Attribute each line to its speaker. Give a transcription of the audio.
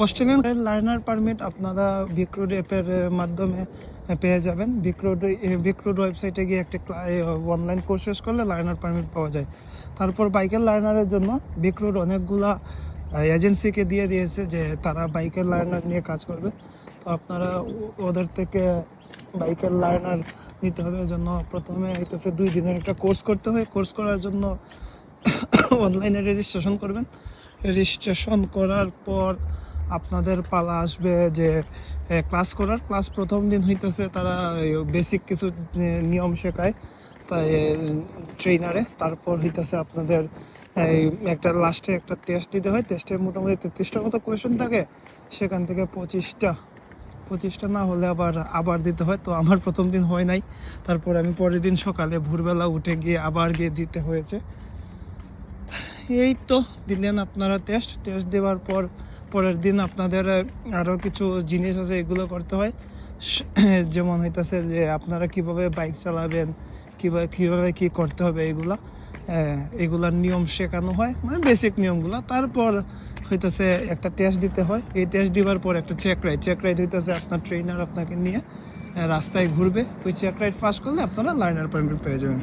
Speaker 1: Australian learner permit আপনারা বিক্রোড অ্যাপের মাধ্যমে পেয়ে যাবেন। বিক্রোড ওয়েবসাইটে গিয়ে একটা অনলাইন কোর্স শেষ করলে লার্নার পারমিট পাওয়া যায়। তারপর বাইকের লার্নারের জন্য বিক্রোড অনেকগুলা এজেন্সিকে দিয়ে দিয়েছে যে তারা বাইকের লার্নার নিয়ে কাজ করবে। তো আপনারা ওদের থেকে বাইকের লার্নার নিতে হবে। এজন্য প্রথমে হইতেছে 2 দিনের একটা কোর্স করতে হয়। কোর্স করার জন্য অনলাইনে রেজিস্ট্রেশন করবেন। রেজিস্ট্রেশন করার পর আপনাদের পালা আসবে যে ক্লাস প্রথম দিন হইতেছে তারা বেসিক কিছু নিয়ম শেখায় তাই ট্রেনারে। তারপর হইতেছে আপনাদের একটা লাস্টে একটা টেস্ট দিতে হয়। টেস্টে মোটামুটি 33টার মতো কোয়েশ্চেন থাকে, সেখান থেকে 25টা না হলে আবার দিতে হয়। তো আমার প্রথম দিন হয় নাই, তারপর আমি পরের দিন সকালে ভোরবেলা উঠে গিয়ে আবার গিয়ে দিতে হয়েছে। এই তো দিলেন আপনারা টেস্ট দেওয়ার পর পরের দিন আপনাদের আরও কিছু জিনিস আছে, এগুলো করতে হয়। যেমন হইতেছে যে আপনারা কিভাবে বাইক চালাবেন, কিভাবে কি করতে হবে, এগুলার নিয়ম শেখানো হয়, মানে বেসিক নিয়মগুলো। তারপর হইতেছে একটা টেস্ট দিতে হয়। এই টেস্ট দেওয়ার পর একটা চেক রাইড হইতেছে আপনার ট্রেনার আপনাকে নিয়ে রাস্তায় ঘুরবে। ওই চেক রাইড পাস করলে আপনারা লার্নার পারমিট পেয়ে যাবেন।